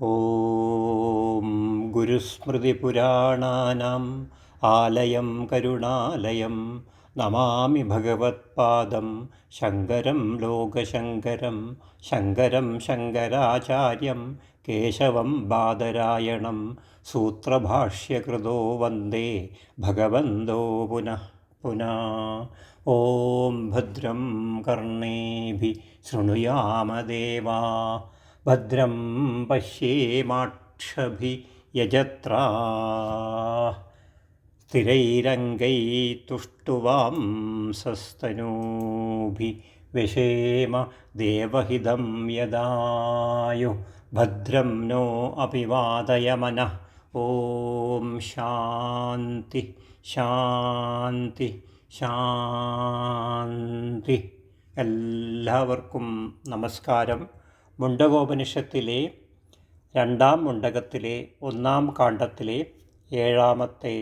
ഓം ഗുരുസ്മൃതിപുരാണാനാം ആലയം കരുണാലയം നമാമി ഭഗവത്പാദം ശങ്കരം ലോകശങ്കരം ശങ്കരം ശങ്കരാചാര്യം കേശവം ബാദരായണം സൂത്രഭാഷ്യകൃതോ വന്ദേ ഭഗവന്തോ പുനഃ പുനഃ. ഓം ഭദ്രം കർണേഭിഃ ശൃണുയാമ ഭദ്രം പശ്യേമാക്ഷഭിയജത്രാः സ്ഥിരൈരംഗൈതുഷ്ടുവാംസസ്തനൂഭിः വ്യശേമ ദേവഹിതം യദായുः ഭദ്രം नो അഭിവാദയമനഃ. ഓം ശാന്തി ശാന്തി ശാന്തി. എല്ലാവർക്കും നമസ്കാരം. മുണ്ടകോപനിഷത്തിലെ 2-ാം മുണ്ടകത്തിലെ 1-ാം കാണ്ഡത്തിലെ 7-ാമത്തെ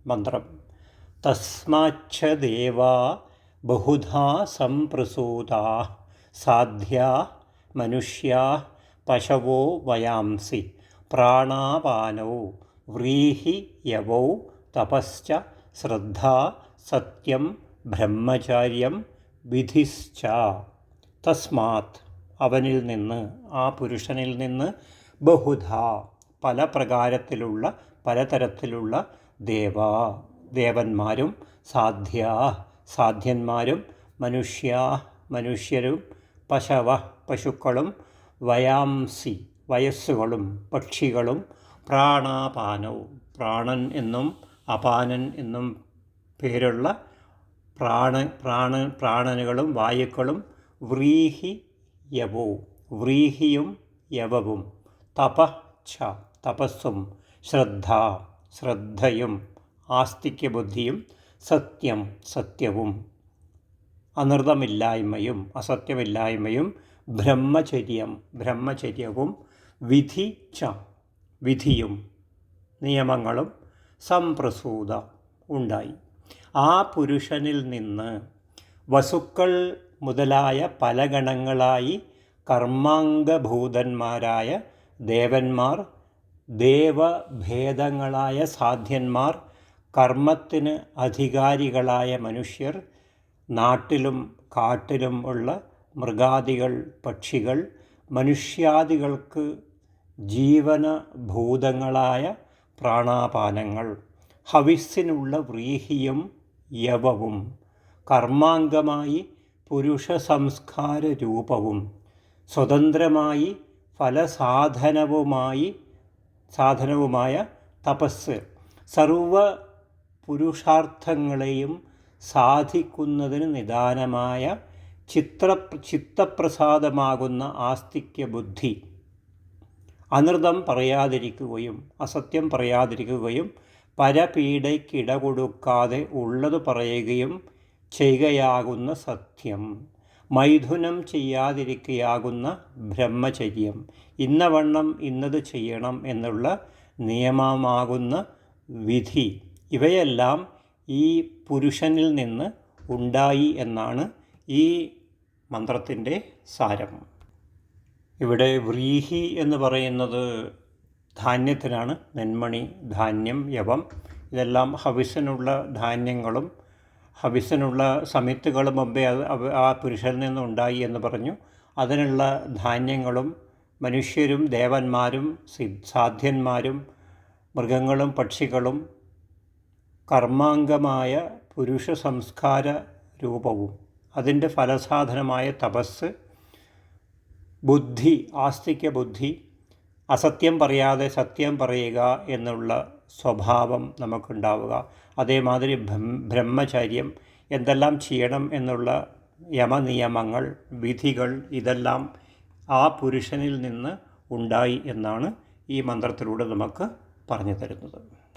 മന്ത്രം. തസ്മാച്ഛ ദേവാ ബഹുധാ സംപ്രസൂതാ സാധ്യാ മനുഷ്യാ പശവോ വയാംസി പ്രാണാപാനൗ വ്രീഹി യവൗ തപശ്ച ശ്രദ്ധാ സത്യം ബ്രഹ്മചാര്യം വിധിശ്ച. തസ്മാത് അവനിൽ നിന്ന്, ആ പുരുഷനിൽ നിന്ന്, ബഹുധ പല പ്രകാരത്തിലുള്ള പലതരത്തിലുള്ള ദേവന്മാരും സാധ്യാ സാധ്യന്മാരും മനുഷ്യരും പശവ പശുക്കളും വയാംസി വയസ്സുകളും പക്ഷികളും പ്രാണാപാനവും പ്രാണൻ എന്നും അപാനൻ എന്നും പേരുള്ള പ്രാണനുകളും വായുക്കളും വ്രീഹി യവോ വ്രീഹിയും യവവും തപശ്ച തപസ്സും ശ്രദ്ധയും ആസ്തിക്യബുദ്ധിയും സത്യം സത്യവും അനൃതമില്ലായ്മയും അസത്യമില്ലായ്മയും ബ്രഹ്മചര്യവും വിധിച്ച വിധിയും നിയമങ്ങളും സംപ്രസൂത ഉണ്ടായി. ആ പുരുഷനിൽ നിന്ന് വസുക്കൾ മുതലായ പല ഗണങ്ങളായി കർമാംഗഭൂതന്മാരായ ദേവന്മാർ, ദേവഭേദങ്ങളായ സാധ്യന്മാർ, കർമ്മത്തിന് അധികാരികളായ മനുഷ്യർ, നാട്ടിലും കാട്ടിലും ഉള്ള മൃഗാദികൾ പക്ഷികൾ, മനുഷ്യാദികൾക്ക് ജീവനഭൂതങ്ങളായ പ്രാണാപാനങ്ങൾ, ഹവിസ്സിനുള്ള വ്രീഹിയും യവവും, കർമാംഗമായി പുരുഷ സംസ്കാര രൂപവും, സ്വതന്ത്രമായി സാധനവുമായ തപസ്, സർവ പുരുഷാർത്ഥങ്ങളെയും സാധിക്കുന്നതിന് നിദാനമായ ചിത്തപ്രസാദമാകുന്ന ആസ്തിക്യ ബുദ്ധി, അനൃതം പറയാതിരിക്കുകയും അസത്യം പറയാതിരിക്കുകയും പരപീഡയ്ക്കിടകൊടുക്കാതെ ഉള്ളത് പറയുകയും ചെയ്യുകയാകുന്ന സത്യം, മൈഥുനം ചെയ്യാതിരിക്കുകയാകുന്ന ബ്രഹ്മചര്യം, ഇന്നവണ്ണം ഇന്നത് ചെയ്യണം എന്നുള്ള നിയമമാകുന്ന വിധി, ഇവയെല്ലാം ഈ പുരുഷനിൽ നിന്ന് ഉണ്ടായി എന്നാണ് ഈ മന്ത്രത്തിൻ്റെ സാരം. ഇവിടെ വ്രീഹി എന്ന് പറയുന്നത് ധാന്യത്തിനാണ്. നെന്മണി, ധാന്യം, യവം, ഇതെല്ലാം ഹവിസിനുള്ള ധാന്യങ്ങളും ഹവിസിനുള്ള സമിത്തുകളും മുമ്പേ ആ പുരുഷനിൽ നിന്ന് ഉണ്ടായി എന്ന് പറഞ്ഞു. അതിനുള്ള ധാന്യങ്ങളും മനുഷ്യരും ദേവന്മാരും സാധ്യന്മാരും മൃഗങ്ങളും പക്ഷികളും കർമാംഗമായ പുരുഷ സംസ്കാര രൂപവും, അതിൻ്റെ ഫലസാധനമായ തപസ്, ബുദ്ധി, ആസ്തിക്യ ബുദ്ധി, അസത്യം പറയാതെ സത്യം പറയുക എന്നുള്ള സ്വഭാവം നമുക്കുണ്ടാവുക, അതേമാതിരി ബ്രഹ്മചര്യം, എന്തെല്ലാം ചെയ്യണം എന്നുള്ള യമനിയമങ്ങൾ, വിധികൾ, ഇതെല്ലാം ആ പുരുഷനിൽ നിന്ന് ഉണ്ടായി എന്നാണ് ഈ മന്ത്രത്തിലൂടെ നമുക്ക് പറഞ്ഞു തരുന്നത്.